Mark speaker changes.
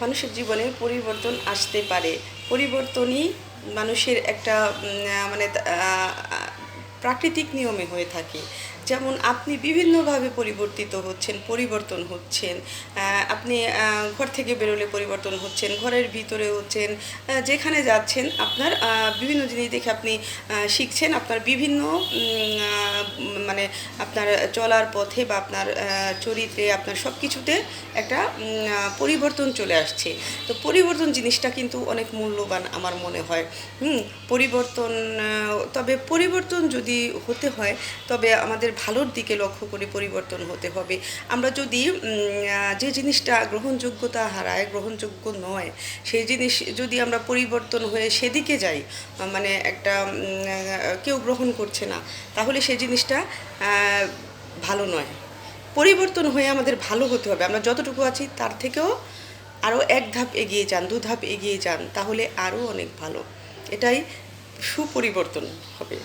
Speaker 1: মানুষের জীবনে পরিবর্তন আসতে পারে। পরিবর্তনই মানুষের একটা মানে প্রাকৃতিক নিয়মে হয়ে থাকে। যেমন আপনি বিভিন্নভাবে পরিবর্তন হচ্ছেন। আপনি ঘর থেকে বেরোলে পরিবর্তন হচ্ছেন, ঘরের ভিতরে হচ্ছেন, যেখানে যাচ্ছেন আপনার বিভিন্ন জিনিস দেখে আপনি শিখছেন। আপনার বিভিন্ন মানে আপনার চলার পথে বা আপনার চরিত্রে, আপনার সব কিছুতে একটা পরিবর্তন চলে আসছে। তো পরিবর্তন জিনিসটা কিন্তু অনেক মূল্যবান আমার মনে হয়। পরিবর্তন, তবে পরিবর্তন যদি হতে হয় তবে আমাদের ভালোর দিকে লক্ষ্য করে পরিবর্তন হতে হবে। আমরা যদি যে জিনিসটা গ্রহণযোগ্যতা হারায়, গ্রহণযোগ্য নয়, সেই জিনিস যদি আমরা পরিবর্তন হয়ে সেদিকে যাই, মানে একটা কেউ গ্রহণ করছে না, তাহলে সেই জিনিসটা ভালো নয়। পরিবর্তন হয়ে আমাদের ভালো হতে হবে। আমরা যতটুকু আছি তার থেকেও আরও এক ধাপ এগিয়ে যান, দু ধাপ এগিয়ে যান, তাহলে আরও অনেক ভালো। এটাই সুপরিবর্তন হবে।